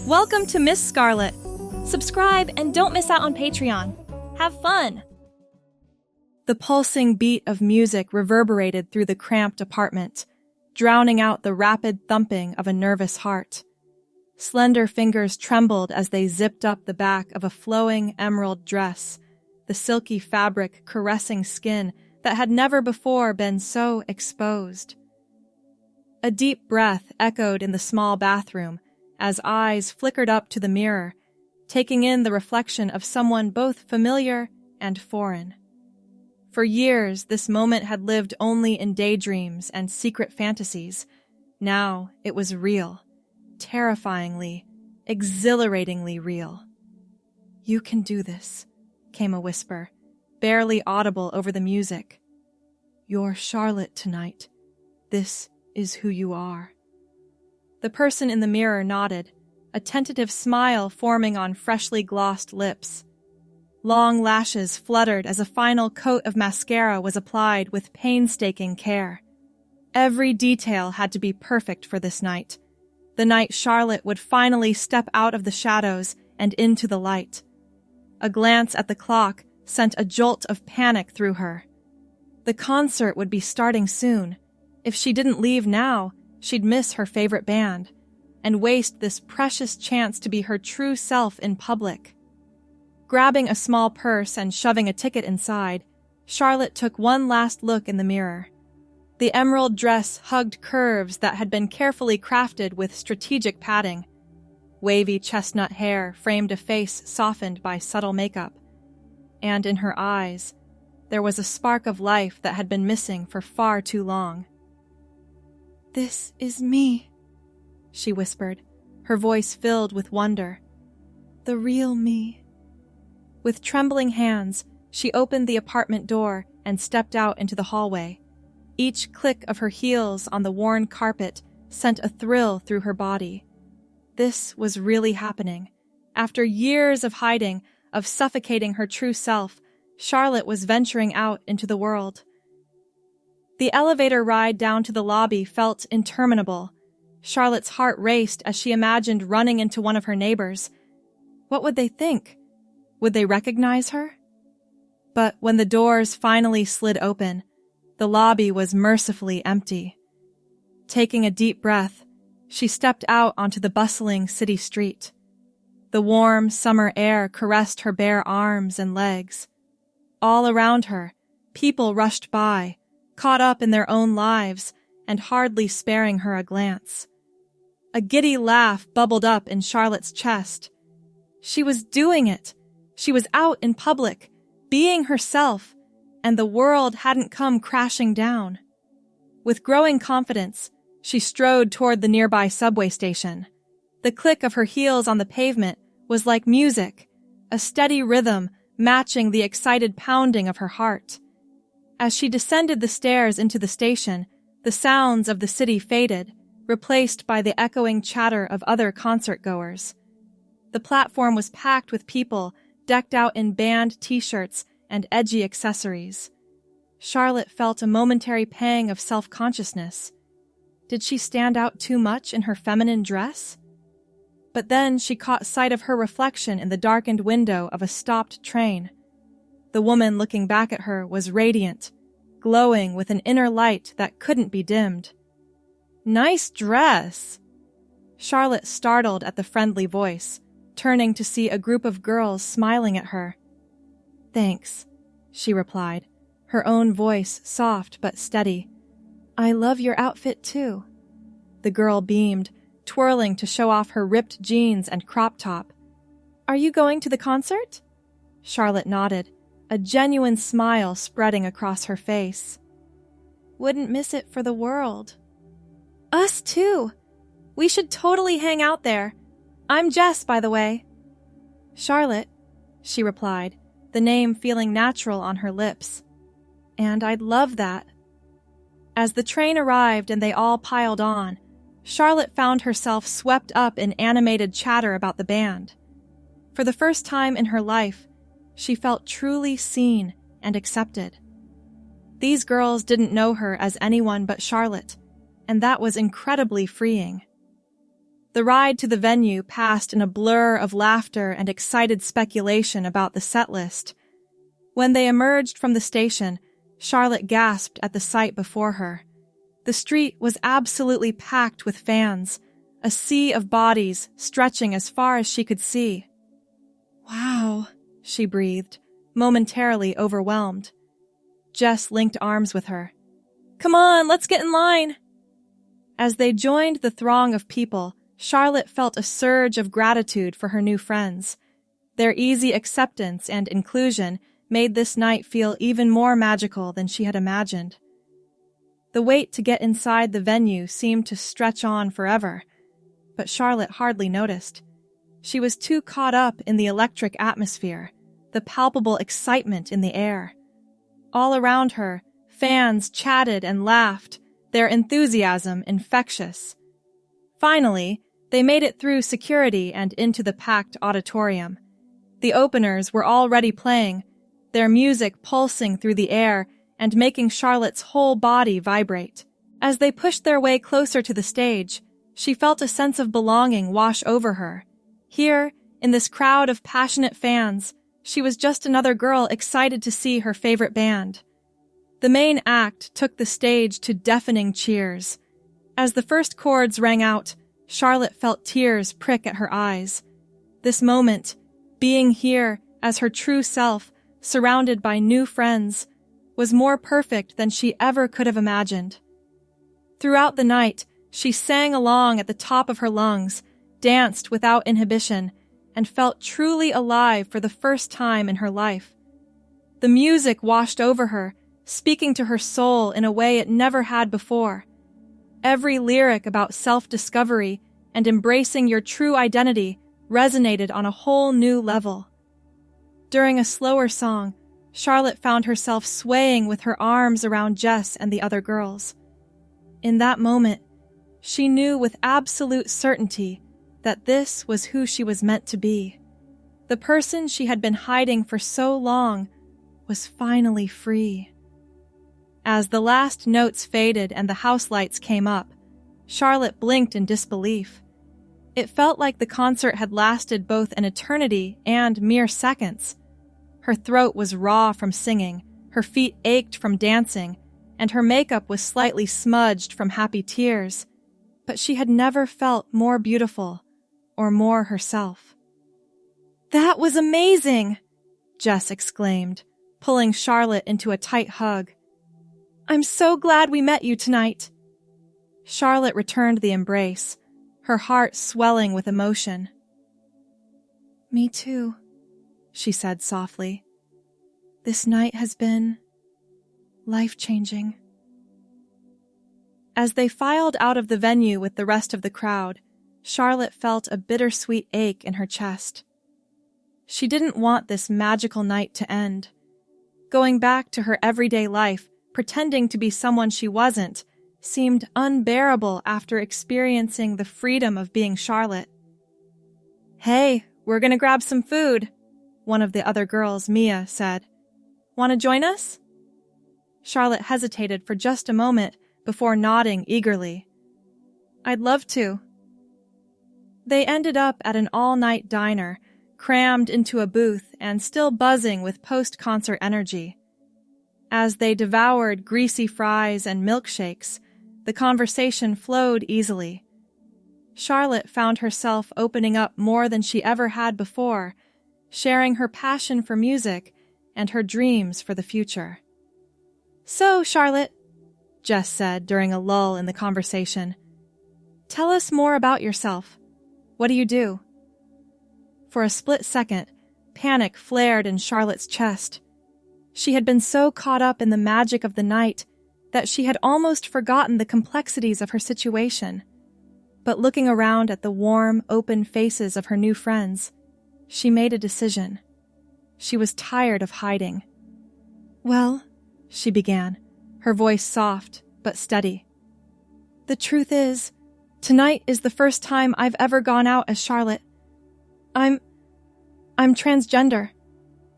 Welcome to Miss Scarlett. Subscribe and don't miss out on Patreon. Have fun! The pulsing beat of music reverberated through the cramped apartment, drowning out the rapid thumping of a nervous heart. Slender fingers trembled as they zipped up the back of a flowing emerald dress, the silky fabric caressing skin that had never before been so exposed. A deep breath echoed in the small bathroom as eyes flickered up to the mirror, taking in the reflection of someone both familiar and foreign. For years, this moment had lived only in daydreams and secret fantasies. Now it was real, terrifyingly, exhilaratingly real. "You can do this," came a whisper, barely audible over the music. "You're Charlotte tonight. This is who you are." The person in the mirror nodded, a tentative smile forming on freshly glossed lips. Long lashes fluttered as a final coat of mascara was applied with painstaking care. Every detail had to be perfect for this night, the night Charlotte would finally step out of the shadows and into the light. A glance at the clock sent a jolt of panic through her. The concert would be starting soon. If she didn't leave now, she'd miss her favorite band and waste this precious chance to be her true self in public. Grabbing a small purse and shoving a ticket inside, Charlotte took one last look in the mirror. The emerald dress hugged curves that had been carefully crafted with strategic padding. Wavy chestnut hair framed a face softened by subtle makeup. And in her eyes, there was a spark of life that had been missing for far too long. "This is me," she whispered, her voice filled with wonder. "The real me." With trembling hands, she opened the apartment door and stepped out into the hallway. Each click of her heels on the worn carpet sent a thrill through her body. This was really happening. After years of hiding, of suffocating her true self, Charlotte was venturing out into the world. The elevator ride down to the lobby felt interminable. Charlotte's heart raced as she imagined running into one of her neighbors. What would they think? Would they recognize her? But when the doors finally slid open, the lobby was mercifully empty. Taking a deep breath, she stepped out onto the bustling city street. The warm summer air caressed her bare arms and legs. All around her, people rushed by, caught up in their own lives and hardly sparing her a glance. A giddy laugh bubbled up in Charlotte's chest. She was doing it. She was out in public, being herself, and the world hadn't come crashing down. With growing confidence, she strode toward the nearby subway station. The click of her heels on the pavement was like music, a steady rhythm matching the excited pounding of her heart. As she descended the stairs into the station, the sounds of the city faded, replaced by the echoing chatter of other concert-goers. The platform was packed with people decked out in band t-shirts and edgy accessories. Charlotte felt a momentary pang of self-consciousness. Did she stand out too much in her feminine dress? But then she caught sight of her reflection in the darkened window of a stopped train. The woman looking back at her was radiant, glowing with an inner light that couldn't be dimmed. "Nice dress!" Charlotte startled at the friendly voice, turning to see a group of girls smiling at her. "Thanks," she replied, her own voice soft but steady. "I love your outfit too." The girl beamed, twirling to show off her ripped jeans and crop top. "Are you going to the concert?" Charlotte nodded, a genuine smile spreading across her face. "Wouldn't miss it for the world." "Us too. We should totally hang out there. I'm Jess, by the way." "Charlotte," she replied, the name feeling natural on her lips. "And I'd love that." As the train arrived and they all piled on, Charlotte found herself swept up in animated chatter about the band. For the first time in her life, she felt truly seen and accepted. These girls didn't know her as anyone but Charlotte, and that was incredibly freeing. The ride to the venue passed in a blur of laughter and excited speculation about the set list. When they emerged from the station, Scarlett gasped at the sight before her. The street was absolutely packed with fans, a sea of bodies stretching as far as she could see. "Wow," she breathed, momentarily overwhelmed. Jess linked arms with her. "Come on, let's get in line." As they joined the throng of people, Scarlett felt a surge of gratitude for her new friends. Their easy acceptance and inclusion made this night feel even more magical than she had imagined. The wait to get inside the venue seemed to stretch on forever, but Scarlett hardly noticed. She was too caught up in the electric atmosphere, the palpable excitement in the air. All around her, fans chatted and laughed, their enthusiasm infectious. Finally, they made it through security and into the packed auditorium. The openers were already playing, their music pulsing through the air and making Scarlett's whole body vibrate. As they pushed their way closer to the stage, she felt a sense of belonging wash over her. Here, in this crowd of passionate fans, she was just another girl excited to see her favorite band. The main act took the stage to deafening cheers. As the first chords rang out, Scarlett felt tears prick at her eyes. This moment, being here as her true self, surrounded by new friends, was more perfect than she ever could have imagined. Throughout the night, she sang along at the top of her lungs, danced without inhibition, and felt truly alive for the first time in her life. The music washed over her, speaking to her soul in a way it never had before. Every lyric about self-discovery and embracing your true identity resonated on a whole new level. During a slower song, Scarlett found herself swaying with her arms around Jess and the other girls. In that moment, she knew with absolute certainty that this was who she was meant to be. The person she had been hiding for so long was finally free. As the last notes faded and the house lights came up, Scarlett blinked in disbelief. It felt like the concert had lasted both an eternity and mere seconds. Her throat was raw from singing, her feet ached from dancing, and her makeup was slightly smudged from happy tears. But she had never felt more beautiful or more herself. "That was amazing!" Jess exclaimed, pulling Scarlett into a tight hug. "I'm so glad we met you tonight." Scarlett returned the embrace, her heart swelling with emotion. "Me too," she said softly. "This night has been life-changing." As they filed out of the venue with the rest of the crowd, Scarlett felt a bittersweet ache in her chest. She didn't want this magical night to end. Going back to her everyday life, pretending to be someone she wasn't, seemed unbearable after experiencing the freedom of being Scarlett. "Hey, we're gonna grab some food," one of the other girls, Mia, said. "Want to join us?" Scarlett hesitated for just a moment before nodding eagerly. "I'd love to." They ended up at an all-night diner, crammed into a booth and still buzzing with post-concert energy. As they devoured greasy fries and milkshakes, the conversation flowed easily. Scarlett found herself opening up more than she ever had before, sharing her passion for music and her dreams for the future. "So, Scarlett," Jess said during a lull in the conversation, "tell us more about yourself. What do you do?" For a split second, panic flared in Scarlett's chest. She had been so caught up in the magic of the night that she had almost forgotten the complexities of her situation. But looking around at the warm, open faces of her new friends, she made a decision. She was tired of hiding. "Well," she began, her voice soft but steady. "The truth is, tonight is the first time I've ever gone out as Scarlett. I'm transgender.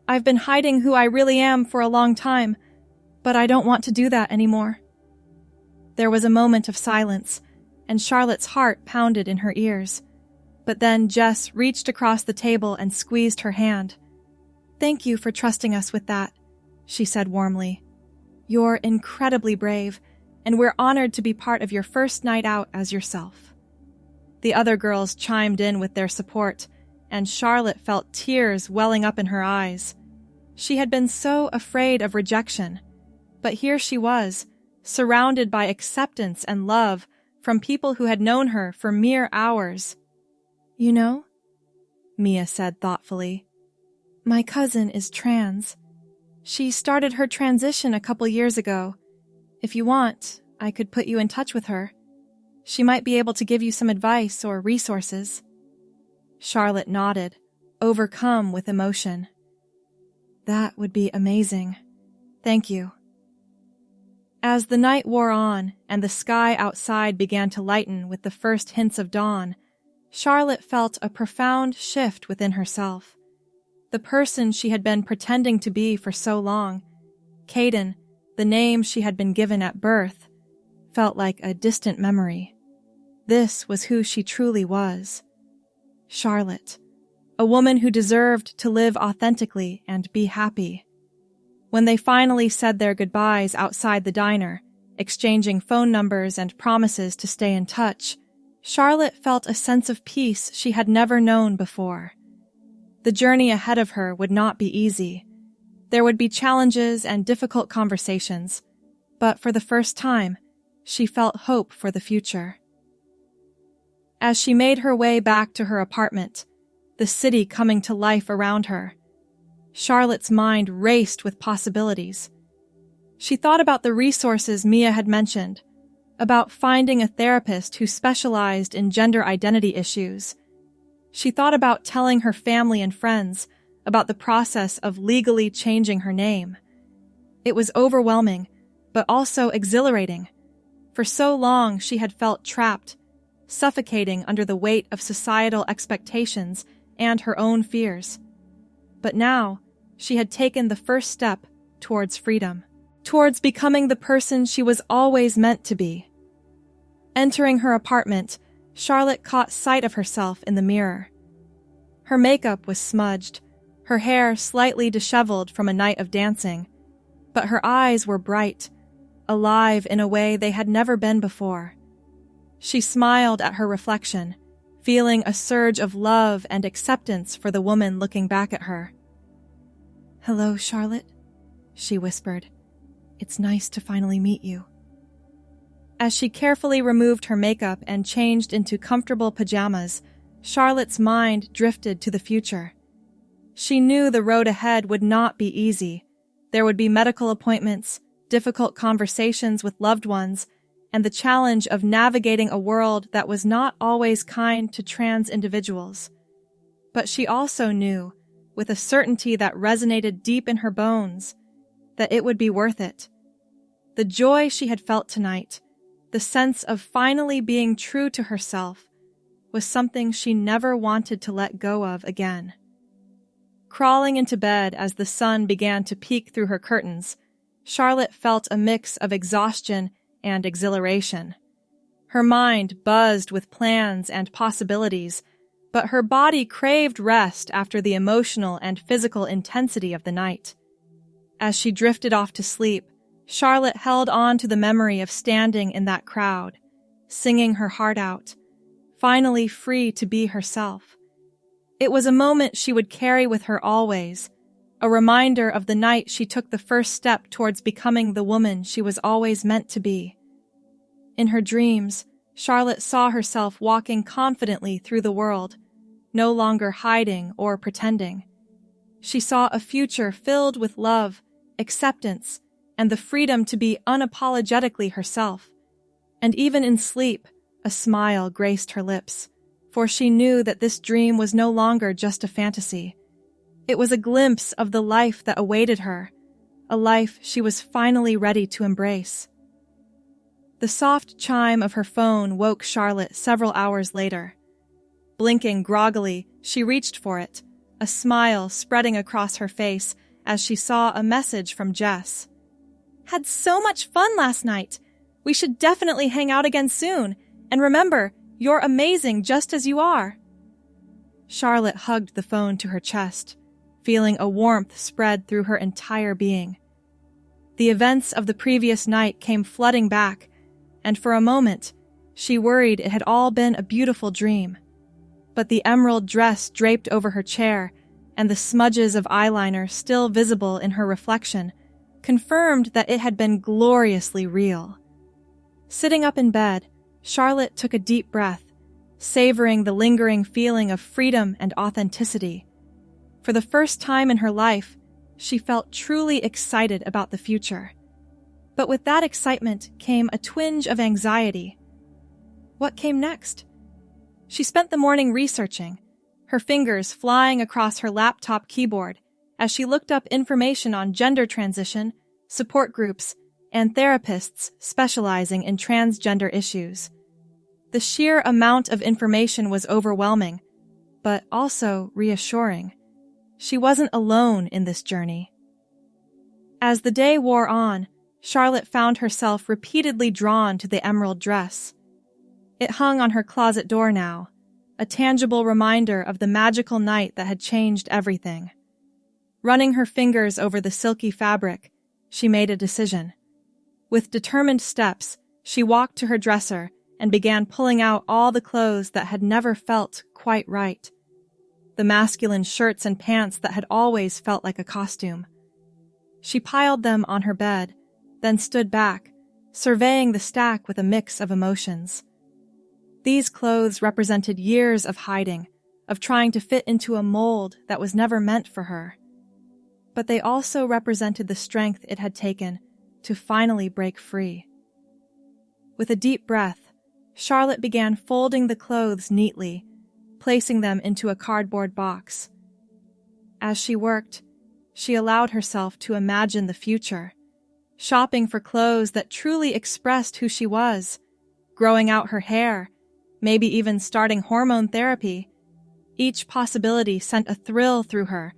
I've been hiding who I really am for a long time, but I don't want to do that anymore." There was a moment of silence, and Scarlett's heart pounded in her ears. But then Jess reached across the table and squeezed her hand. "Thank you for trusting us with that," she said warmly. "You're incredibly brave, and we're honored to be part of your first night out as yourself." The other girls chimed in with their support, and Scarlett felt tears welling up in her eyes. She had been so afraid of rejection, but here she was, surrounded by acceptance and love from people who had known her for mere hours. "You know," Mia said thoughtfully, "my cousin is trans. She started her transition a couple years ago. If you want, I could put you in touch with her. She might be able to give you some advice or resources." Scarlett nodded, overcome with emotion. "That would be amazing. Thank you." As the night wore on and the sky outside began to lighten with the first hints of dawn, Scarlett felt a profound shift within herself. The person she had been pretending to be for so long, Caden, the name she had been given at birth, felt like a distant memory. This was who she truly was. Scarlett, a woman who deserved to live authentically and be happy. When they finally said their goodbyes outside the diner, exchanging phone numbers and promises to stay in touch, Scarlett felt a sense of peace she had never known before. The journey ahead of her would not be easy. There would be challenges and difficult conversations, but for the first time, she felt hope for the future. As she made her way back to her apartment, the city coming to life around her, Scarlett's mind raced with possibilities. She thought about the resources Mia had mentioned, about finding a therapist who specialized in gender identity issues. She thought about telling her family and friends about the process of legally changing her name. It was overwhelming, but also exhilarating. For so long, she had felt trapped, suffocating under the weight of societal expectations and her own fears. But now, she had taken the first step towards freedom, towards becoming the person she was always meant to be. Entering her apartment, Scarlett caught sight of herself in the mirror. Her makeup was smudged, her hair slightly disheveled from a night of dancing, but her eyes were bright, alive in a way they had never been before. She smiled at her reflection, feeling a surge of love and acceptance for the woman looking back at her. "Hello, Scarlett," she whispered. "It's nice to finally meet you." As she carefully removed her makeup and changed into comfortable pajamas, Scarlett's mind drifted to the future. She knew the road ahead would not be easy. There would be medical appointments, difficult conversations with loved ones, and the challenge of navigating a world that was not always kind to trans individuals. But she also knew, with a certainty that resonated deep in her bones, that it would be worth it. The joy she had felt tonight, the sense of finally being true to herself, was something she never wanted to let go of again. Crawling into bed as the sun began to peek through her curtains, Scarlett felt a mix of exhaustion and exhilaration. Her mind buzzed with plans and possibilities, but her body craved rest after the emotional and physical intensity of the night. As she drifted off to sleep, Scarlett held on to the memory of standing in that crowd, singing her heart out, finally free to be herself. It was a moment she would carry with her always, a reminder of the night she took the first step towards becoming the woman she was always meant to be. In her dreams, Scarlett saw herself walking confidently through the world, no longer hiding or pretending. She saw a future filled with love, acceptance, and the freedom to be unapologetically herself. And even in sleep, a smile graced her lips, for she knew that this dream was no longer just a fantasy. It was a glimpse of the life that awaited her, a life she was finally ready to embrace. The soft chime of her phone woke Scarlett several hours later. Blinking groggily, she reached for it, a smile spreading across her face as she saw a message from Jess. "Had so much fun last night. We should definitely hang out again soon. And remember, you're amazing just as you are." Charlotte hugged the phone to her chest, feeling a warmth spread through her entire being. The events of the previous night came flooding back, and for a moment, she worried it had all been a beautiful dream. But the emerald dress draped over her chair and the smudges of eyeliner still visible in her reflection confirmed that it had been gloriously real. Sitting up in bed, Charlotte took a deep breath, savoring the lingering feeling of freedom and authenticity. For the first time in her life, she felt truly excited about the future. But with that excitement came a twinge of anxiety. What came next? She spent the morning researching, her fingers flying across her laptop keyboard as she looked up information on gender transition, support groups, and therapists specializing in transgender issues. The sheer amount of information was overwhelming, but also reassuring. She wasn't alone in this journey. As the day wore on, Charlotte found herself repeatedly drawn to the emerald dress. It hung on her closet door now, a tangible reminder of the magical night that had changed everything. Running her fingers over the silky fabric, she made a decision. With determined steps, she walked to her dresser and began pulling out all the clothes that had never felt quite right. The masculine shirts and pants that had always felt like a costume. She piled them on her bed, then stood back, surveying the stack with a mix of emotions. These clothes represented years of hiding, of trying to fit into a mold that was never meant for her. But they also represented the strength it had taken to finally break free. With a deep breath, Charlotte began folding the clothes neatly, placing them into a cardboard box. As she worked, she allowed herself to imagine the future, shopping for clothes that truly expressed who she was, growing out her hair, maybe even starting hormone therapy. Each possibility sent a thrill through her,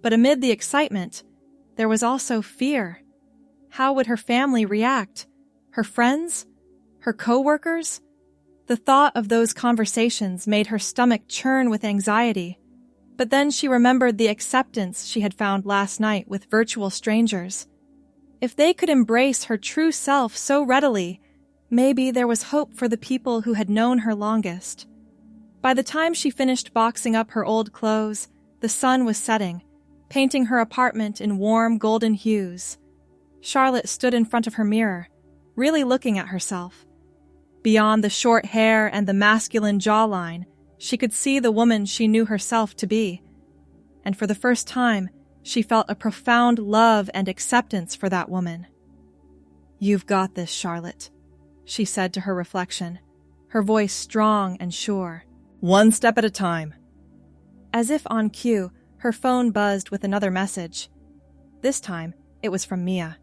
but amid the excitement, there was also fear. How would her family react? Her friends? Her co-workers? The thought of those conversations made her stomach churn with anxiety. But then she remembered the acceptance she had found last night with virtual strangers. If they could embrace her true self so readily, maybe there was hope for the people who had known her longest. By the time she finished boxing up her old clothes, the sun was setting, painting her apartment in warm golden hues. Charlotte stood in front of her mirror, really looking at herself. Beyond the short hair and the masculine jawline, she could see the woman she knew herself to be. And for the first time, she felt a profound love and acceptance for that woman. "You've got this, Charlotte," she said to her reflection, her voice strong and sure. "One step at a time." As if on cue, her phone buzzed with another message. This time, it was from Mia.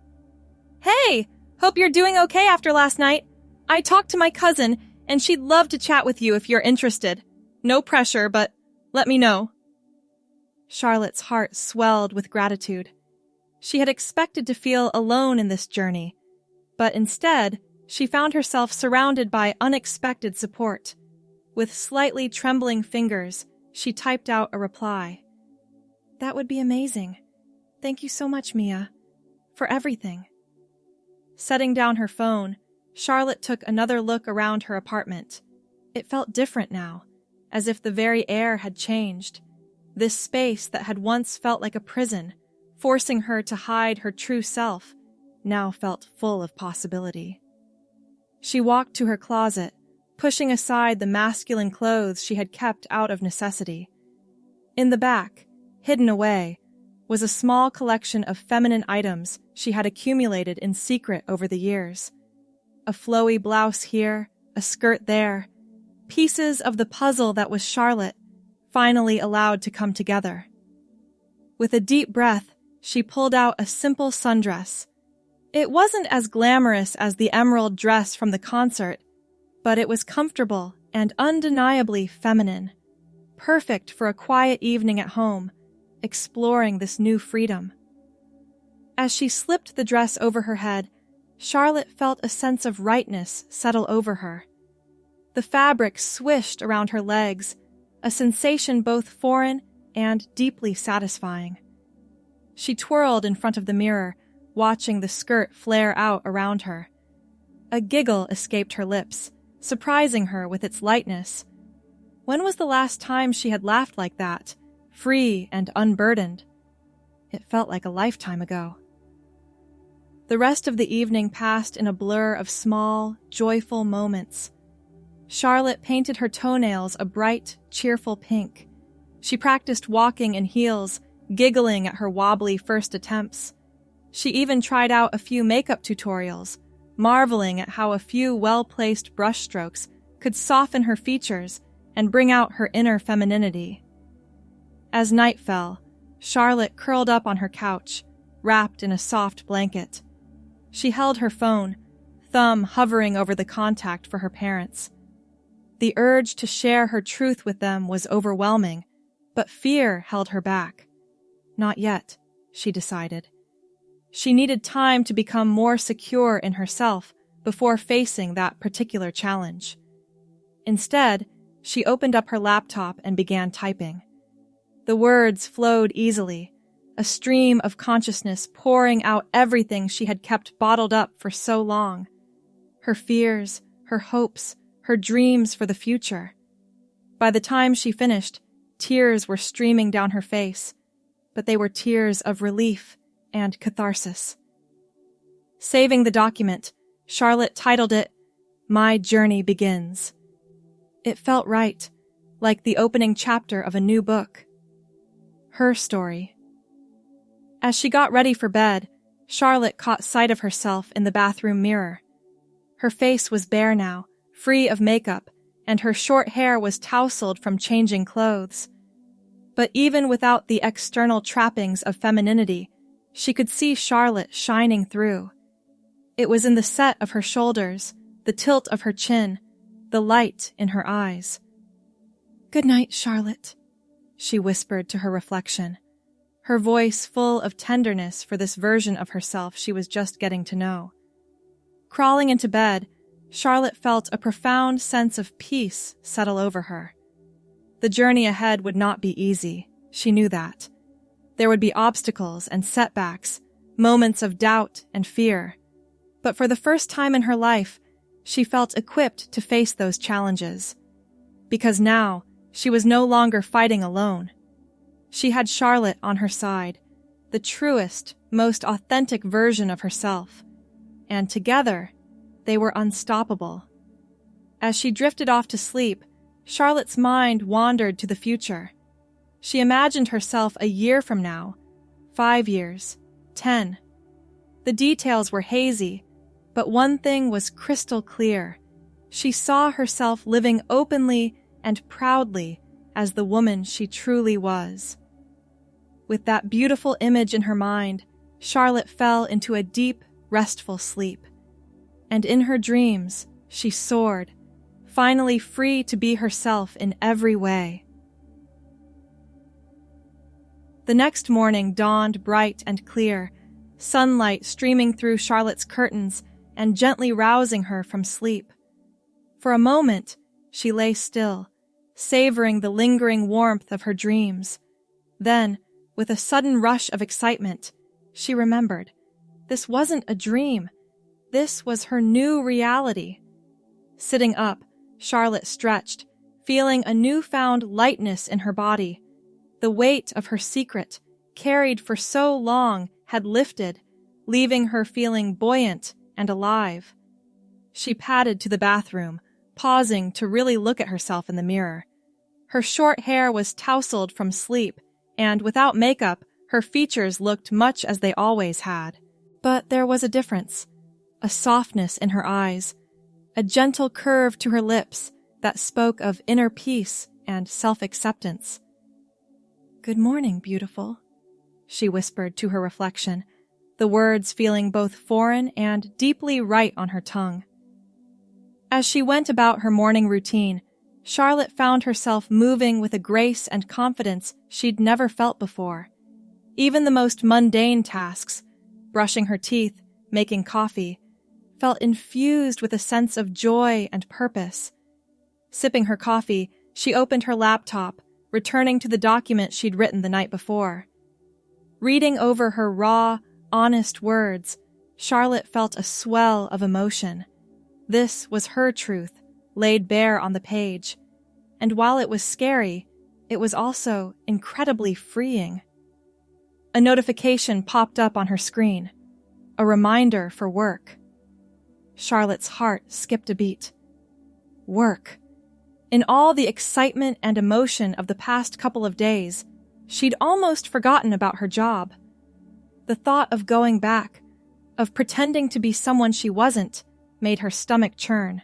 "Hey! Hope you're doing okay after last night. I talked to my cousin, and she'd love to chat with you if you're interested. No pressure, but let me know." Charlotte's heart swelled with gratitude. She had expected to feel alone in this journey, but instead, she found herself surrounded by unexpected support. With slightly trembling fingers, she typed out a reply. "That would be amazing. Thank you so much, Mia, for everything." Setting down her phone, Charlotte took another look around her apartment. It felt different now, as if the very air had changed. This space that had once felt like a prison, forcing her to hide her true self, now felt full of possibility. She walked to her closet, pushing aside the masculine clothes she had kept out of necessity. In the back, hidden away, was a small collection of feminine items she had accumulated in secret over the years. A flowy blouse here, a skirt there, pieces of the puzzle that was Charlotte, finally allowed to come together. With a deep breath, she pulled out a simple sundress. It wasn't as glamorous as the emerald dress from the concert, but it was comfortable and undeniably feminine, perfect for a quiet evening at home, exploring this new freedom. As she slipped the dress over her head, Charlotte felt a sense of rightness settle over her. The fabric swished around her legs, a sensation both foreign and deeply satisfying. She twirled in front of the mirror, watching the skirt flare out around her. A giggle escaped her lips, surprising her with its lightness. When was the last time she had laughed like that, free and unburdened? It felt like a lifetime ago. The rest of the evening passed in a blur of small, joyful moments. Charlotte painted her toenails a bright, cheerful pink. She practiced walking in heels, giggling at her wobbly first attempts. She even tried out a few makeup tutorials, marveling at how a few well-placed brushstrokes could soften her features and bring out her inner femininity. As night fell, Charlotte curled up on her couch, wrapped in a soft blanket. She held her phone, thumb hovering over the contact for her parents. The urge to share her truth with them was overwhelming, but fear held her back. Not yet, she decided. She needed time to become more secure in herself before facing that particular challenge. Instead, she opened up her laptop and began typing. The words flowed easily, a stream of consciousness pouring out everything she had kept bottled up for so long. Her fears, her hopes, her dreams for the future. By the time she finished, tears were streaming down her face, but they were tears of relief and catharsis. Saving the document, Charlotte titled it, "My Journey Begins." It felt right, like the opening chapter of a new book. Her story. As she got ready for bed, Charlotte caught sight of herself in the bathroom mirror. Her face was bare now, free of makeup, and her short hair was tousled from changing clothes. But even without the external trappings of femininity, she could see Charlotte shining through. It was in the set of her shoulders, the tilt of her chin, the light in her eyes. "Good night, Charlotte," she whispered to her reflection, her voice full of tenderness for this version of herself she was just getting to know. Crawling into bed, Charlotte felt a profound sense of peace settle over her. The journey ahead would not be easy, she knew that. There would be obstacles and setbacks, moments of doubt and fear. But for the first time in her life, she felt equipped to face those challenges. Because now, she was no longer fighting alone. She had Charlotte on her side, the truest, most authentic version of herself. And together, they were unstoppable. As she drifted off to sleep, Charlotte's mind wandered to the future. She imagined herself a year from now, 5 years, 10. The details were hazy, but one thing was crystal clear. She saw herself living openly and proudly as the woman she truly was. With that beautiful image in her mind, Charlotte fell into a deep, restful sleep. And in her dreams, she soared, finally free to be herself in every way. The next morning dawned bright and clear, sunlight streaming through Charlotte's curtains and gently rousing her from sleep. For a moment, she lay still, savoring the lingering warmth of her dreams. Then, with a sudden rush of excitement, she remembered. This wasn't a dream. This was her new reality. Sitting up, Charlotte stretched, feeling a newfound lightness in her body. The weight of her secret, carried for so long, had lifted, leaving her feeling buoyant and alive. She padded to the bathroom, pausing to really look at herself in the mirror. Her short hair was tousled from sleep, and without makeup, her features looked much as they always had. But there was a difference, a softness in her eyes, a gentle curve to her lips that spoke of inner peace and self-acceptance. "Good morning, beautiful," she whispered to her reflection, the words feeling both foreign and deeply right on her tongue. As she went about her morning routine, Charlotte found herself moving with a grace and confidence she'd never felt before. Even the most mundane tasks, brushing her teeth, making coffee, felt infused with a sense of joy and purpose. Sipping her coffee, She opened her laptop, returning to the document she'd written the night before. Reading over her raw, honest words, Scarlett felt a swell of emotion. This was her truth, laid bare on the page. And while it was scary, it was also incredibly freeing. A notification popped up on her screen, a reminder for work. Scarlett's heart skipped a beat. Work. In all the excitement and emotion of the past couple of days, she'd almost forgotten about her job. The thought of going back, of pretending to be someone she wasn't, made her stomach churn.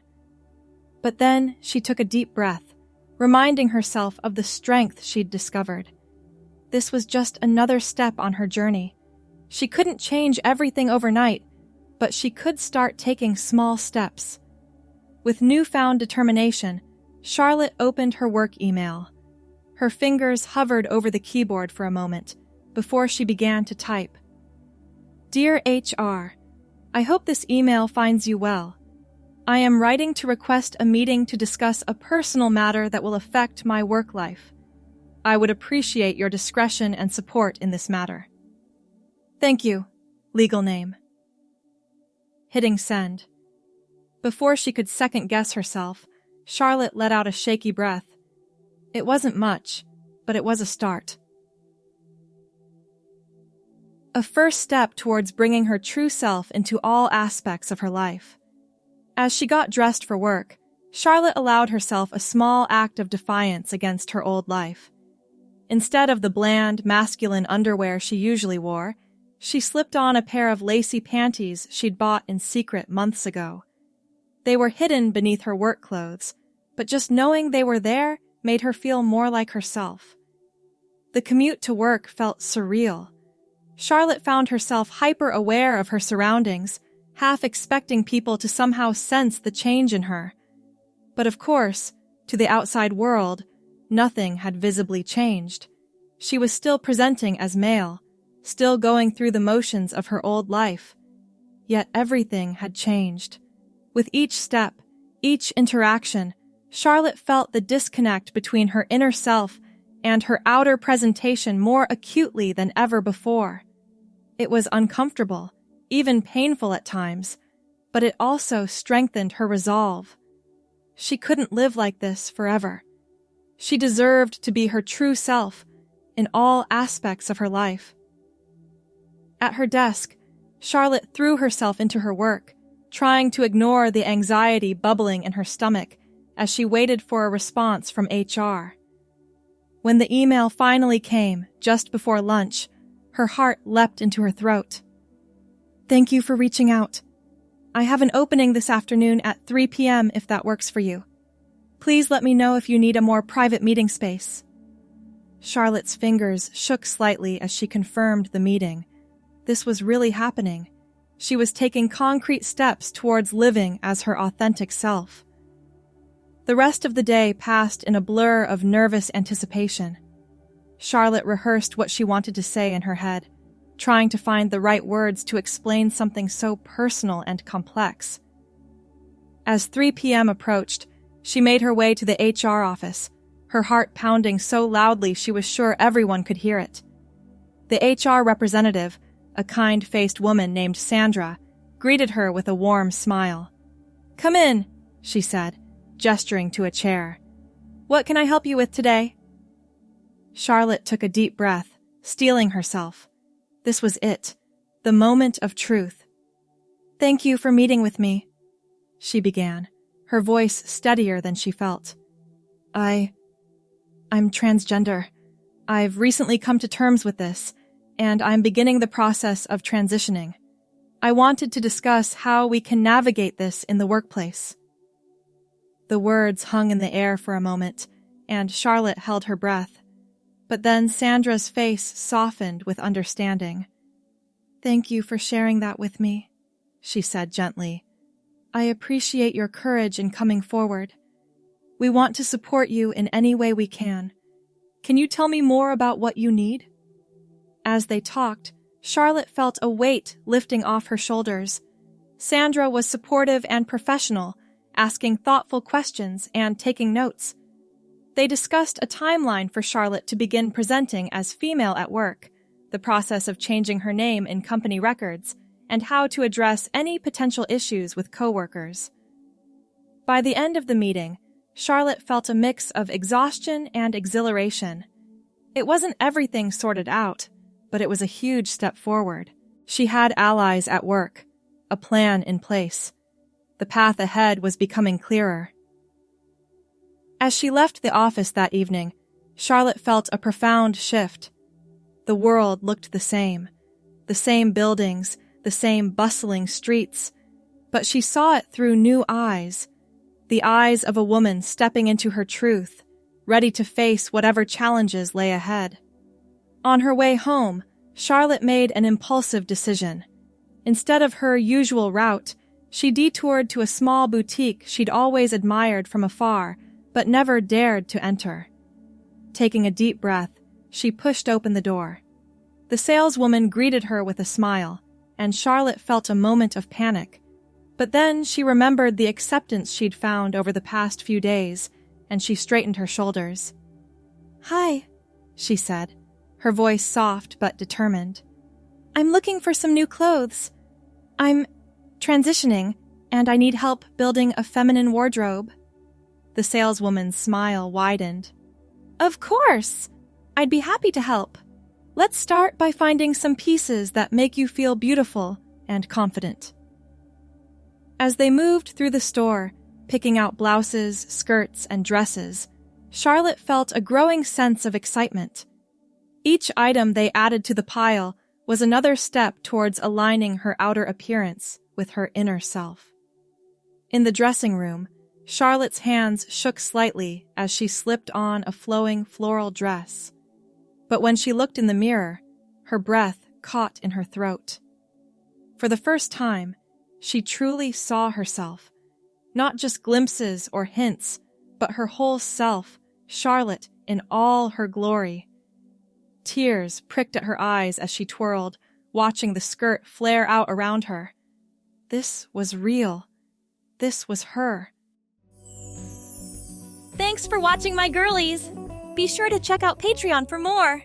But then she took a deep breath, reminding herself of the strength she'd discovered. This was just another step on her journey. She couldn't change everything overnight, but she could start taking small steps. With newfound determination, Scarlett opened her work email. Her fingers hovered over the keyboard for a moment before she began to type. Dear HR, I hope this email finds you well. I am writing to request a meeting to discuss a personal matter that will affect my work life. I would appreciate your discretion and support in this matter. Thank you. Legal name. Hitting send. Before she could second-guess herself, Scarlett let out a shaky breath. It wasn't much, but it was a start. A first step towards bringing her true self into all aspects of her life. As she got dressed for work, Scarlett allowed herself a small act of defiance against her old life. Instead of the bland, masculine underwear she usually wore, she slipped on a pair of lacy panties she'd bought in secret months ago. They were hidden beneath her work clothes, but just knowing they were there made her feel more like herself. The commute to work felt surreal. Scarlett found herself hyper-aware of her surroundings, half expecting people to somehow sense the change in her. But of course, to the outside world, nothing had visibly changed. She was still presenting as male, still going through the motions of her old life. Yet everything had changed. With each step, each interaction, Scarlett felt the disconnect between her inner self and her outer presentation more acutely than ever before. It was uncomfortable, even painful at times, but it also strengthened her resolve. She couldn't live like this forever. She deserved to be her true self in all aspects of her life. At her desk, Scarlett threw herself into her work, trying to ignore the anxiety bubbling in her stomach as she waited for a response from HR. When the email finally came, just before lunch, her heart leapt into her throat. Thank you for reaching out. I have an opening this afternoon at 3 p.m. if that works for you. Please let me know if you need a more private meeting space. Scarlett's fingers shook slightly as she confirmed the meeting. This was really happening. She was taking concrete steps towards living as her authentic self. The rest of the day passed in a blur of nervous anticipation. Scarlett rehearsed what she wanted to say in her head, trying to find the right words to explain something so personal and complex. As 3 p.m. approached, she made her way to the HR office, her heart pounding so loudly she was sure everyone could hear it. The HR representative, a kind-faced woman named Sandra, greeted her with a warm smile. "Come in," she said, gesturing to a chair. "What can I help you with today?" Scarlett took a deep breath, steeling herself. This was it, the moment of truth. "Thank you for meeting with me," she began, her voice steadier than she felt. I'm transgender. I've recently come to terms with this, and I'm beginning the process of transitioning. I wanted to discuss how we can navigate this in the workplace." The words hung in the air for a moment, and Scarlett held her breath. But then Sandra's face softened with understanding. "Thank you for sharing that with me," she said gently. "I appreciate your courage in coming forward. We want to support you in any way we can. Can you tell me more about what you need?" As they talked, Scarlett felt a weight lifting off her shoulders. Sandra was supportive and professional, asking thoughtful questions and taking notes. They discussed a timeline for Scarlett to begin presenting as female at work, the process of changing her name in company records, and how to address any potential issues with coworkers. By the end of the meeting, Scarlett felt a mix of exhaustion and exhilaration. It wasn't everything sorted out, but it was a huge step forward. She had allies at work, a plan in place. The path ahead was becoming clearer. As she left the office that evening, Scarlett felt a profound shift. The world looked the same buildings, the same bustling streets, but she saw it through new eyes, the eyes of a woman stepping into her truth, ready to face whatever challenges lay ahead. On her way home, Scarlett made an impulsive decision. Instead of her usual route, she detoured to a small boutique she'd always admired from afar, but never dared to enter. Taking a deep breath, she pushed open the door. The saleswoman greeted her with a smile, and Scarlett felt a moment of panic. But then she remembered the acceptance she'd found over the past few days, and she straightened her shoulders. "Hi," she said, her voice soft but determined. "I'm looking for some new clothes. I'm transitioning, and I need help building a feminine wardrobe." The saleswoman's smile widened. "Of course! I'd be happy to help. Let's start by finding some pieces that make you feel beautiful and confident." As they moved through the store, picking out blouses, skirts, and dresses, Scarlett felt a growing sense of excitement. Each item they added to the pile was another step towards aligning her outer appearance with her inner self. In the dressing room, Scarlett's hands shook slightly as she slipped on a flowing floral dress. But when she looked in the mirror, her breath caught in her throat. For the first time, she truly saw herself, not just glimpses or hints, but her whole self, Scarlett in all her glory. Tears pricked at her eyes as she twirled, watching the skirt flare out around her. This was real. This was her. Thanks for watching, my girlies! Be sure to check out Patreon for more!